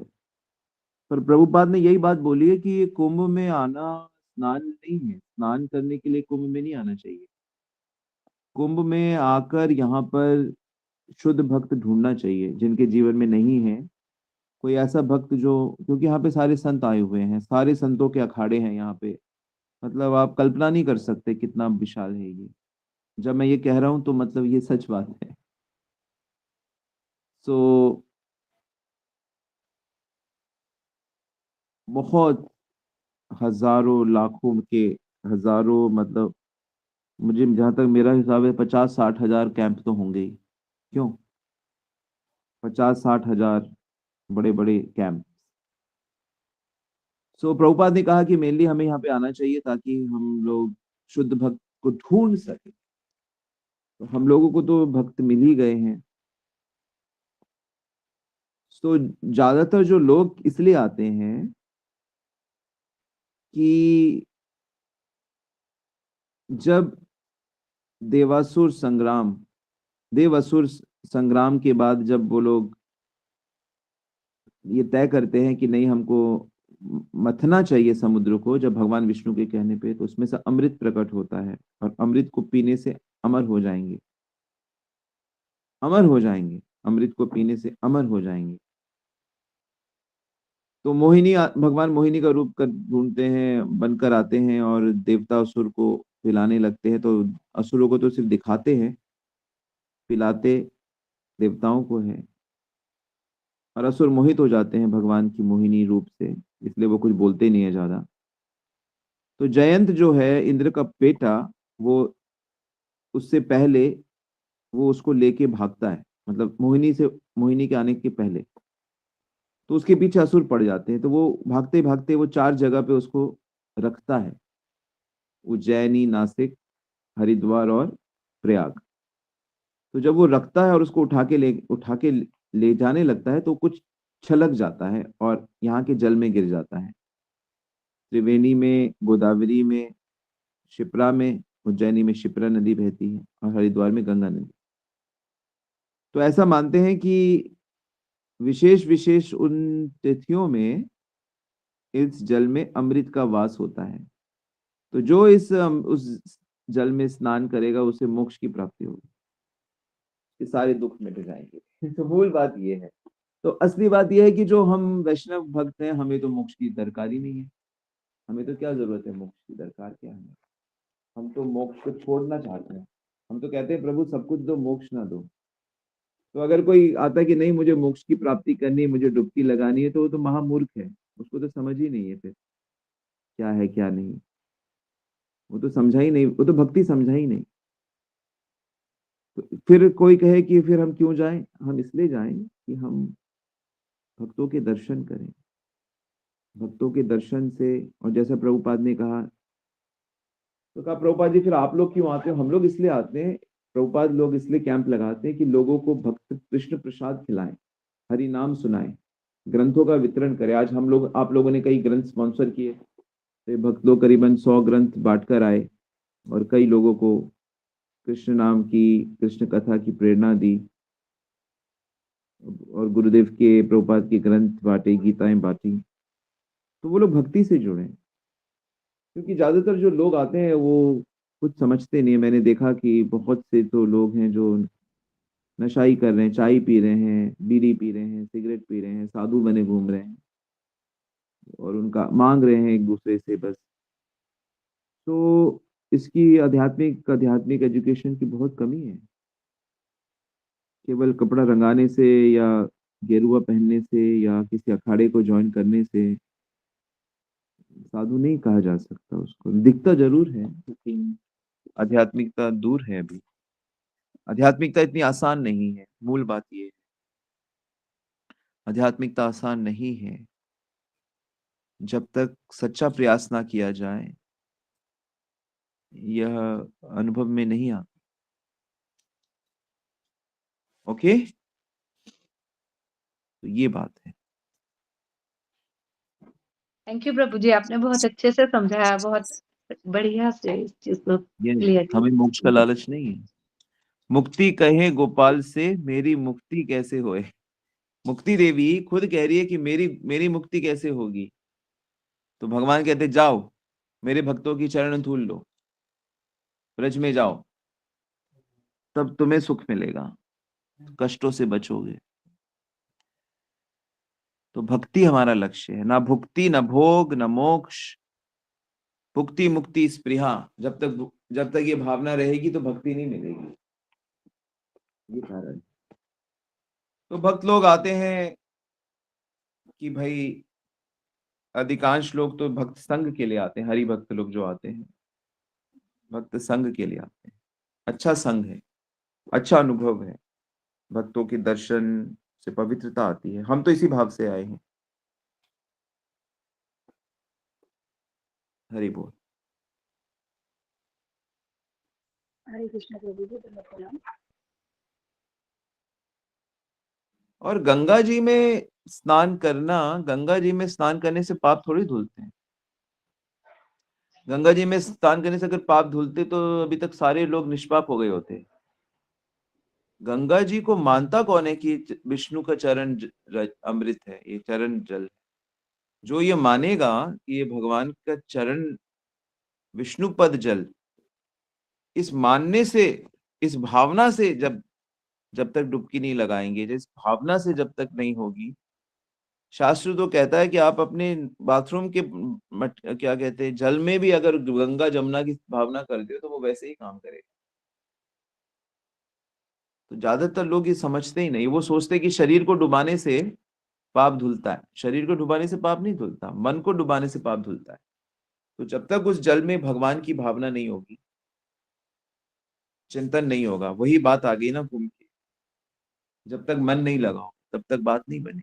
पर प्रभुपाद ने यही बात बोली है कि ये कुंभ में आना स्नान नहीं है, स्नान करने के लिए कुंभ में नहीं आना चाहिए। कुंभ में आकर यहाँ पर शुद्ध भक्त ढूंढना चाहिए, जिनके जीवन में नहीं है कोई ऐसा भक्त जो, क्योंकि यहाँ पे सारे संत आए हुए हैं, सारे संतों के अखाड़े हैं यहाँ पे। मतलब आप कल्पना नहीं कर सकते कितना विशाल है ये। जब मैं ये कह रहा हूँ तो मतलब ये सच बात है। सो बहुत हजारों लाखों के, हजारों, मतलब मुझे जहां तक मेरा हिसाब है 50-60 हजार कैंप तो होंगे ही। क्यों? 50-60 हजार बड़े बड़े कैंप। सो प्रभुपाद ने कहा कि मेनली हमें यहाँ पे आना चाहिए ताकि हम लोग शुद्ध भक्त को ढूंढ सके। तो हम लोगों को तो भक्त मिल ही गए हैं। तो ज्यादातर जो लोग इसलिए आते हैं कि जब देवासुर संग्राम देवासुर संग्राम के बाद जब वो लोग ये तय करते हैं कि नहीं, हमको मथना चाहिए समुद्र को, जब भगवान विष्णु के कहने पे, तो उसमें से अमृत प्रकट होता है, और अमृत को पीने से अमर हो जाएंगे, अमर हो जाएंगे, अमृत को पीने से अमर हो जाएंगे। तो भगवान मोहिनी का रूप कर ढूंढते हैं, बनकर आते हैं, और देवता असुर को पिलाने लगते हैं। तो असुरों को तो सिर्फ दिखाते हैं, पिलाते देवताओं को है। और असुर मोहित हो जाते हैं भगवान की मोहिनी रूप से, इसलिए वो कुछ बोलते नहीं है ज्यादा। तो जयंत जो है इंद्र का बेटा, वो उससे पहले वो उसको लेके भागता है, मतलब मोहिनी के आने के पहले। तो उसके पीछे असुर पड़ जाते हैं, तो वो भागते भागते वो 4 जगह पे उसको रखता है, उज्जैनी, नासिक, हरिद्वार और प्रयाग। तो जब वो रखता है और उसको उठा के ले जाने लगता है, तो कुछ छलक जाता है और यहाँ के जल में गिर जाता है। त्रिवेणी में, गोदावरी में, शिप्रा में, उज्जैनी में शिप्रा नदी बहती है, और हरिद्वार में गंगा नदी। तो ऐसा मानते हैं कि विशेष विशेष उन तिथियों में इस जल में अमृत का वास होता है। तो जो उस जल में स्नान करेगा उसे मोक्ष की प्राप्ति होगी, ये सारे दुख मिट जाएंगे। तो मूल बात ये है। तो असली बात यह है कि जो हम वैष्णव भक्त हैं, हमें तो मोक्ष की दरकार ही नहीं है। हमें तो क्या जरूरत है मोक्ष की, दरकार क्या है? हम तो मोक्ष को छोड़ना चाहते हैं। हम तो कहते हैं प्रभु सब कुछ दो, मोक्ष ना दो। तो अगर कोई आता है कि नहीं मुझे मोक्ष की प्राप्ति करनी है, मुझे डुबकी लगानी है, तो वो तो महामूर्ख है। उसको तो समझ ही नहीं है फिर क्या है क्या नहीं। वो तो समझा ही नहीं, वो तो भक्ति समझा ही नहीं। तो फिर कोई कहे कि फिर हम क्यों जाएं? हम इसलिए जाएं कि हम भक्तों के दर्शन करें। भक्तों के दर्शन से, और जैसा प्रभुपाद ने कहा, तो कहा प्रभुपाद जी फिर आप लोग क्यों आते हो? हम लोग इसलिए आते हैं, प्रभुपाद लोग इसलिए कैंप लगाते हैं कि लोगों को भक्त कृष्ण प्रसाद खिलाएं, हरि नाम सुनाएं, ग्रंथों का वितरण करें। आज हम लोग, आप लोगों ने कई ग्रंथ स्पॉन्सर किए, तो भक्त लोग करीबन 100 ग्रंथ बांट कर आए, और कई लोगों को कृष्ण नाम की, कृष्ण कथा की प्रेरणा दी, और गुरुदेव के, प्रभुपाद के ग्रंथ बांटे, गीताएं बांटी। तो वो लोग भक्ति से जुड़े। क्योंकि ज्यादातर जो लोग आते हैं वो कुछ समझते नहीं है। मैंने देखा कि बहुत से तो लोग हैं जो नशाई कर रहे हैं, चाय पी रहे हैं, बीड़ी पी रहे हैं, सिगरेट पी रहे हैं, साधु बने घूम रहे हैं, और उनका मांग रहे हैं एक दूसरे से बस। तो इसकी आध्यात्मिक आध्यात्मिक एजुकेशन की बहुत कमी है। केवल कपड़ा रंगाने से, या गेरुआ पहनने से, या किसी अखाड़े को ज्वाइन करने से साधु नहीं कहा जा सकता। उसको दिखता जरूर है, लेकिन आध्यात्मिकता दूर है अभी। आध्यात्मिकता इतनी आसान नहीं है, मूल बात ये है। आध्यात्मिकता आसान नहीं है। जब तक सच्चा प्रयास ना किया जाए, यह अनुभव में नहीं आता। ओके, तो ये बात है। थैंक यू प्रभु जी, आपने बहुत अच्छे से समझाया, बहुत बढ़िया से इस चीज को ये क्लियर हमें मोक्ष का किया। लालच नहीं है। मुक्ति कहे गोपाल से, मेरी मुक्ति कैसे होए। मुक्ति देवी खुद कह रही है कि मेरी मेरी मुक्ति कैसे होगी। तो भगवान कहते जाओ, मेरे भक्तों की चरण धूल लो, ब्रज में जाओ, तब तुम्हें सुख मिलेगा, कष्टों से बचोगे। तो भक्ति हमारा लक्ष्य है, ना भुक्ति, ना भोग, ना मोक्ष। भुक्ति मुक्ति स्पृहा, जब तक ये भावना रहेगी तो भक्ति नहीं मिलेगी। ये कारण। तो भक्त लोग आते हैं कि भाई, अधिकांश लोग तो भक्त संघ के लिए आते हैं। हरि भक्त लोग जो आते हैं, भक्त संघ के लिए आते हैं। अच्छा संघ है, अच्छा अनुभव है, भक्तों के दर्शन से पवित्रता आती है। हम तो इसी भाव से आए हैं। हरि बोल। हरे कृष्ण प्रभु जी, धन्यवाद प्रणाम। और गंगा जी में स्नान करना, गंगा जी में स्नान करने से पाप थोड़ी धुलते हैं। गंगा जी में स्नान करने से अगर पाप धुलते तो अभी तक सारे लोग निष्पाप हो गए होते। गंगा जी को मानता कौन है कि विष्णु का चरण अमृत है, ये चरण जल। जो ये मानेगा कि ये भगवान का चरण विष्णु पद जल, इस मानने से, इस भावना से जब जब तक डुबकी नहीं लगाएंगे, जिस भावना से जब तक नहीं होगी। शास्त्र तो कहता है कि आप अपने बाथरूम के क्या कहते हैं, जल में भी अगर गंगा जमुना की भावना कर दो तो वो वैसे ही काम करेगा। तो ज्यादातर लोग ये समझते ही नहीं। वो सोचते कि शरीर को डुबाने से पाप धुलता है। शरीर को डुबाने से पाप नहीं धुलता, मन को डुबाने से पाप धुलता है। तो जब तक उस जल में भगवान की भावना नहीं होगी, चिंतन नहीं होगा, वही बात आ गई ना घूम के। जब तक मन नहीं लगाओ तब तक बात नहीं बनी।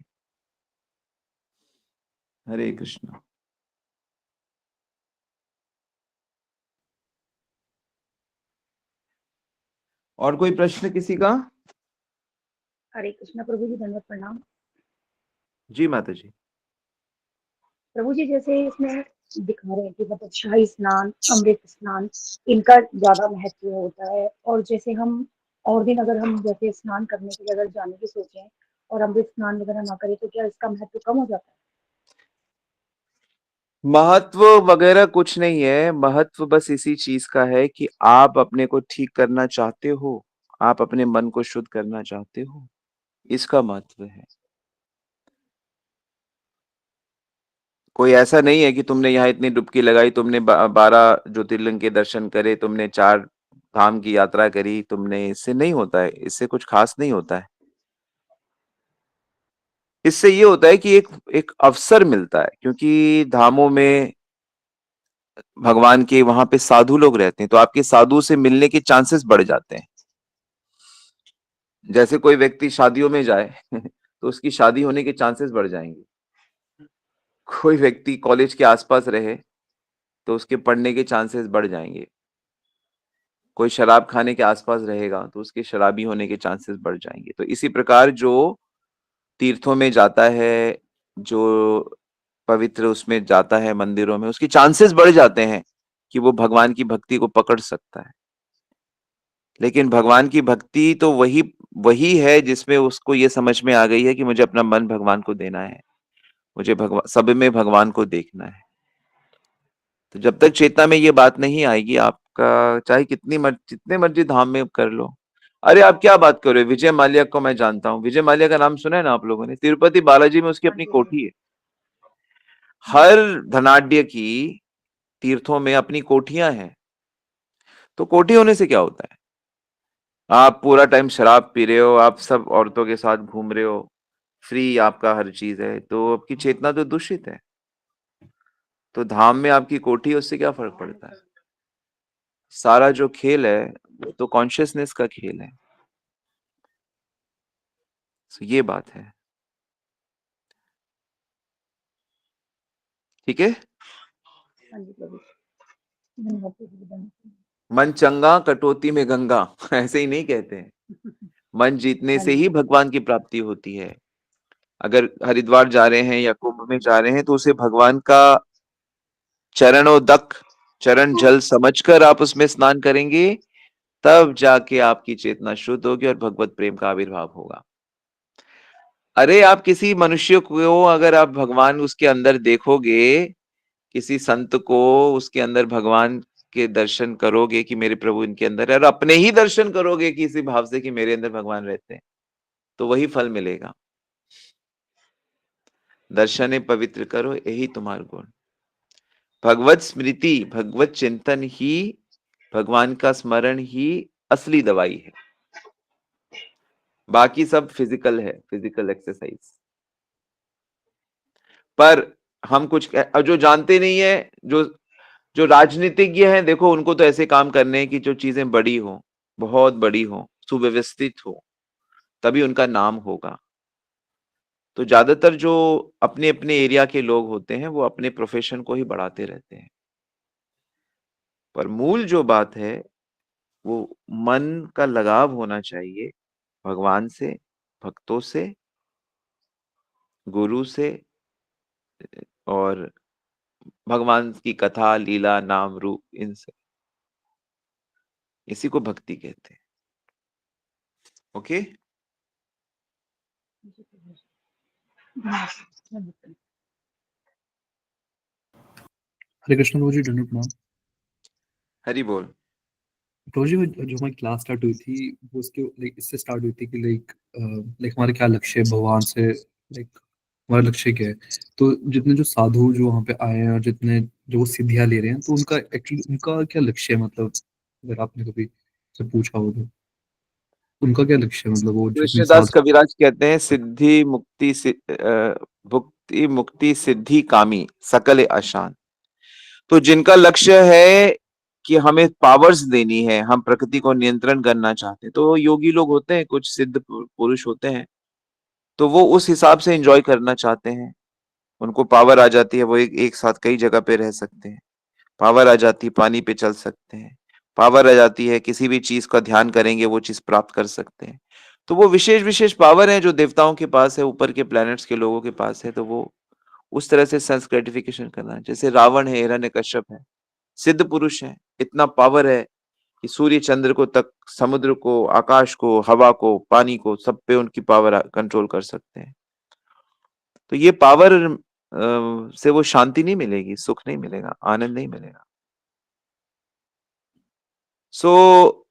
हरे कृष्णा। और कोई प्रश्न किसी का? हरे कृष्ण प्रभु जी, धन्यवाद प्रणाम। जी माता जी। प्रभु जी, जैसे इसमें दिखा रहे हैं कि मतलब शाही स्नान, अमृत स्नान, इनका ज्यादा महत्व होता है। और जैसे हम और दिन अगर हम जैसे स्नान करने के लिए अगर जाने की सोचें और अमृत स्नान वगैरह ना करें तो क्या इसका महत्व कम हो जाता है? महत्व वगैरह कुछ नहीं है। महत्व बस इसी चीज का है कि आप अपने को ठीक करना चाहते हो, आप अपने मन को शुद्ध करना चाहते हो, इसका महत्व है। कोई ऐसा नहीं है कि तुमने यहाँ इतनी डुबकी लगाई, तुमने 12 ज्योतिर्लिंग के दर्शन करे, तुमने 4 धाम की यात्रा करी, तुमने, इससे नहीं होता है। इससे कुछ खास नहीं होता है। इससे ये होता है कि एक अवसर मिलता है, क्योंकि धामों में भगवान के वहां पे साधु लोग रहते हैं, तो आपके साधु से मिलने के चांसेस बढ़ जाते हैं। जैसे कोई व्यक्ति शादियों में जाए तो उसकी शादी होने के चांसेस बढ़ जाएंगे। कोई व्यक्ति कॉलेज के आसपास रहे तो उसके पढ़ने के चांसेस बढ़ जाएंगे। कोई शराब खाने के आसपास रहेगा तो उसके शराबी होने के चांसेस बढ़ जाएंगे। तो इसी प्रकार जो तीर्थों में जाता है, जो पवित्र उसमें जाता है मंदिरों में, उसकी चांसेस बढ़ जाते हैं कि वो भगवान की भक्ति को पकड़ सकता है। लेकिन भगवान की भक्ति तो वही वही है जिसमें उसको ये समझ में आ गई है कि मुझे अपना मन भगवान को देना है, मुझे भगवान सब में भगवान को देखना है। तो जब तक चेतना में ये बात नहीं आएगी, आपका चाहे जितने मर्जी धाम में कर लो। अरे आप क्या बात कर रहे हो, विजय माल्या को मैं जानता हूँ। विजय माल्या का नाम सुना है ना आप लोगों ने? तिरुपति बालाजी में उसकी हाँ अपनी जी, हाँ जी। कोठी है। हर धनाढ्य की तीर्थों में अपनी कोठियां हैं। तो कोठी होने से क्या होता है? आप पूरा टाइम शराब पी रहे हो, आप सब औरतों के साथ घूम रहे हो, फ्री आपका हर चीज है, तो आपकी चेतना तो दूषित है। तो धाम में आपकी कोठी है, उससे क्या फर्क पड़ता है? सारा जो खेल है वो तो कॉन्शियसनेस का खेल है। ये बात है, ठीक है। हाँ जी प्रभु जी, धन्यवाद प्रभु जी, धन्यवाद। मन चंगा कटौती में गंगा ऐसे ही नहीं कहते हैं। मन जीतने हाँ से जी ही भगवान की प्राप्ति होती है। अगर हरिद्वार जा रहे हैं या कुंभ में जा रहे हैं तो उसे भगवान का चरणोदक, चरण जल समझकर आप उसमें स्नान करेंगे, तब जाके आपकी चेतना शुद्ध होगी और भगवत प्रेम का आविर्भाव होगा। अरे आप किसी मनुष्य को अगर आप भगवान उसके अंदर देखोगे, किसी संत को उसके अंदर भगवान के दर्शन करोगे कि मेरे प्रभु इनके अंदर है, और अपने ही दर्शन करोगे कि इसी भाव से कि मेरे अंदर भगवान रहते हैं, तो वही फल मिलेगा। दर्शने पवित्र करो यही तुम्हारा गुण। भगवत स्मृति, भगवत चिंतन ही, भगवान का स्मरण ही असली दवाई है। बाकी सब फिजिकल है, फिजिकल एक्सरसाइज। पर हम कुछ जो जानते नहीं है, जो राजनीतिज्ञ हैं, देखो उनको तो ऐसे काम करने हैं कि जो चीजें बड़ी हो, बहुत बड़ी हो, सुव्यवस्थित हो, तभी उनका नाम होगा। तो ज्यादातर जो अपने अपने एरिया के लोग होते हैं वो अपने प्रोफेशन को ही बढ़ाते रहते हैं। पर मूल जो बात है वो मन का लगाव होना चाहिए भगवान से, भक्तों से, गुरु से, और भगवान की कथा, लीला, नाम, रूप, इनसे। इसी को भक्ति कहते हैं। ओके। जी प्रभु जी, धन्यवाद धन्यवाद। हरे कृष्ण प्रभु जी, दंडवत प्रणाम। हरि बोल। प्रभु जी, जो हमारी क्लास स्टार्ट हुई थी वो उसके लाइक इससे स्टार्ट हुई थी कि लाइक हमारा क्या लक्ष्य है भगवान से, लाइक हमारा लक्ष्य क्या है। तो जितने जो साधु जो वहाँ पे आए हैं और जितने जो सिद्धियां ले रहे हैं, तो उनका एक्चुअली उनका क्या लक्ष्य है, मतलब अगर आपने कभी से पूछा हो तो उनका क्या लक्ष्य है, मतलब वो जितने कृष्णदास साधु। कविराज कहते हैं, सिद्धि मुक्ति भुक्ति मुक्ति सिद्धि कामी सकल आशान। तो जिनका लक्ष्य है कि हमें पावर्स देनी है, हम प्रकृति को नियंत्रण करना चाहते हैं, तो योगी लोग होते हैं, कुछ सिद्ध पुरुष होते हैं, तो वो उस हिसाब से एंजॉय करना चाहते हैं। उनको पावर आ जाती है, वो एक साथ कई जगह पे रह सकते हैं। पावर आ जाती है, पानी पे चल सकते हैं। पावर आ जाती है, किसी भी चीज का ध्यान करेंगे वो चीज प्राप्त कर सकते हैं। तो वो विशेष विशेष पावर है जो देवताओं के पास है, ऊपर के प्लैनेट्स के लोगों के पास है। तो वो उस तरह से सेंस ग्रेटिफिकेशन करना है। जैसे रावण है, हिरण्यकश्यप है, सिद्ध पुरुष है, इतना पावर है कि सूर्य चंद्र को तक, समुद्र को, आकाश को, हवा को, पानी को, सब पे उनकी पावर कंट्रोल कर सकते हैं। तो ये पावर से वो शांति नहीं मिलेगी, सुख नहीं मिलेगा, आनंद नहीं मिलेगा। सो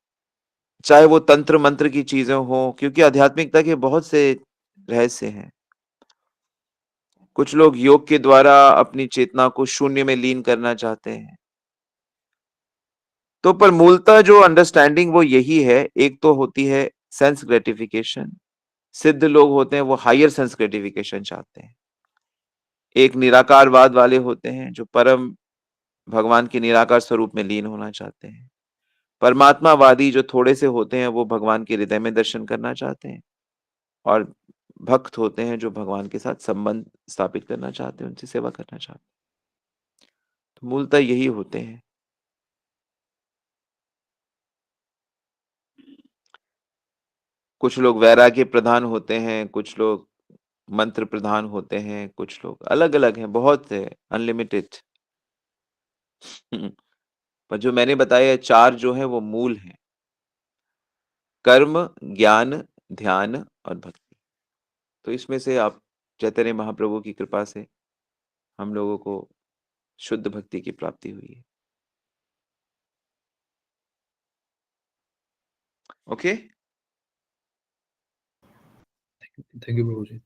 चाहे वो तंत्र मंत्र की चीजें हो, क्योंकि आध्यात्मिकता के बहुत से रहस्य हैं। कुछ लोग योग के द्वारा अपनी चेतना को शून्य में लीन करना चाहते हैं। तो पर मूलतः जो अंडरस्टैंडिंग वो यही है। एक तो होती है सेंस ग्रेटिफिकेशन, सिद्ध लोग होते हैं वो हायर सेंस ग्रेटिफिकेशन चाहते हैं। एक निराकारवाद वाले होते हैं जो परम भगवान के निराकार स्वरूप में लीन होना चाहते हैं। परमात्मावादी जो थोड़े से होते हैं वो भगवान के हृदय में दर्शन करना चाहते हैं। और भक्त होते हैं जो भगवान के साथ संबंध स्थापित करना चाहते हैं, उनसे सेवा करना चाहते हैं। तो मूलतः यही होते हैं। कुछ लोग वैराग्य प्रधान होते हैं, कुछ लोग मंत्र प्रधान होते हैं, कुछ लोग अलग अलग हैं, बहुत है, अनलिमिटेड। पर जो मैंने बताया चार जो है वो मूल हैं: कर्म, ज्ञान, ध्यान और भक्ति। तो इसमें से आप चैतन्य महाप्रभु की कृपा से हम लोगों को शुद्ध भक्ति की प्राप्ति हुई है। ओके। थैंक यू प्रभु जी।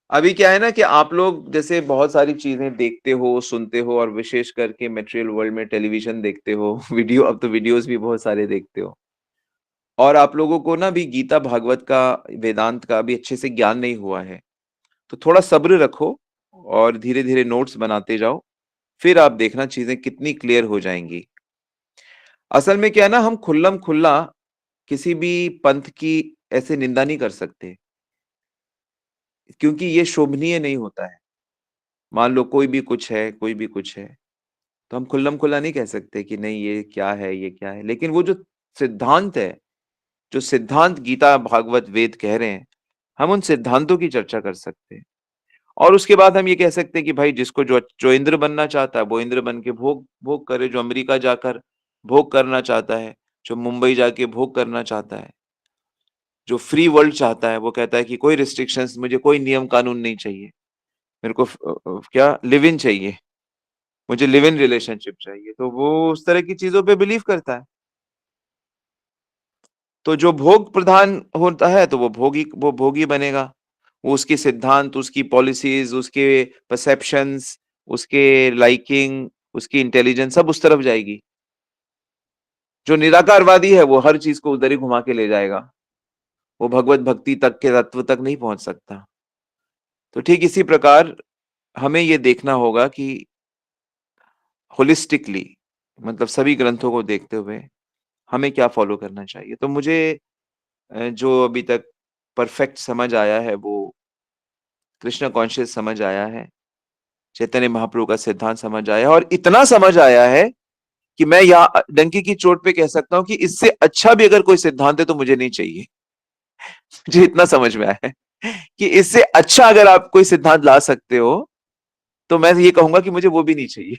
अभी क्या है ना कि आप लोग जैसे बहुत सारी चीजें देखते हो, सुनते हो, और विशेष करके मटेरियल वर्ल्ड में टेलीविजन देखते हो, वीडियो, अब तो वीडियोस भी बहुत सारे देखते हो, और आप लोगों को ना भी गीता भागवत का, वेदांत का भी अच्छे से ज्ञान नहीं हुआ है। तो थोड़ा सब्र रखो और धीरे धीरे नोट्स बनाते जाओ, फिर आप देखना चीजें कितनी क्लियर हो जाएंगी। असल में क्या है ना, हम खुल्लम खुल्ला किसी भी पंथ की ऐसे निंदा नहीं कर सकते, क्योंकि ये शोभनीय नहीं होता है। मान लो कोई भी कुछ है, कोई भी कुछ है, तो हम खुल्लम-खुल्ला नहीं कह सकते कि नहीं ये क्या है, ये क्या है। लेकिन वो जो सिद्धांत है, जो सिद्धांत गीता, भागवत, वेद कह रहे हैं, हम उन सिद्धांतों की चर्चा कर सकते हैं। और उसके बाद हम ये कह सकते हैं कि भाई जिसको जो इंद्र बनना चाहता है, वो इंद्र बन के भोग भोग करे, जो अमेरिका जाकर भोग करना चाहता है, जो मुंबई जाके भोग करना चाहता है, जो फ्री वर्ल्ड चाहता है, वो कहता है कि कोई रिस्ट्रिक्शंस, मुझे कोई नियम कानून नहीं चाहिए, मेरे को क्या लिव इन चाहिए, मुझे लिव इन रिलेशनशिप चाहिए, तो वो उस तरह की चीजों पे बिलीव करता है। तो जो भोग प्रधान होता है तो वो भोगी बनेगा। वो उसकी सिद्धांत, उसकी पॉलिसीज, उसके परसेप्शंस, उसके लाइकिंग, उसकी इंटेलिजेंस सब उस तरफ जाएगी। जो निराकारवादी है वो हर चीज को उधर ही घुमा के ले जाएगा, वो भगवत भक्ति तक के तत्व तक नहीं पहुंच सकता। तो ठीक इसी प्रकार हमें ये देखना होगा कि होलिस्टिकली, मतलब सभी ग्रंथों को देखते हुए हमें क्या फॉलो करना चाहिए। तो मुझे जो अभी तक परफेक्ट समझ आया है वो कृष्ण कॉन्शियस समझ आया है, चैतन्य महाप्रभु का सिद्धांत समझ आया है, और इतना समझ आया है कि मैं यहाँ डंकी की चोट पे कह सकता हूँ कि इससे अच्छा भी अगर कोई सिद्धांत है तो मुझे नहीं चाहिए। मुझे इतना समझ में आया है कि इससे अच्छा अगर आप कोई सिद्धांत ला सकते हो तो मैं ये कहूंगा कि मुझे वो भी नहीं चाहिए।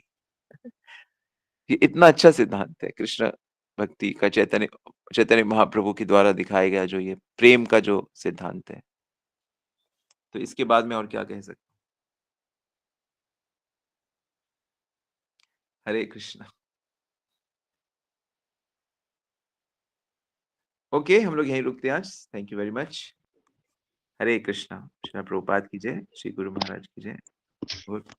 ये इतना अच्छा सिद्धांत है कृष्ण भक्ति का, चैतन्य चैतन्य महाप्रभु के द्वारा दिखाया गया जो ये प्रेम का जो सिद्धांत है। तो इसके बाद में और क्या कह सकता हूँ। हरे कृष्णा। ओके, हम लोग यहीं रुकते हैं आज। Thank you very much. Hare Krishna. Shri Prabhupada की जय, श्री गुरु महाराज की जय।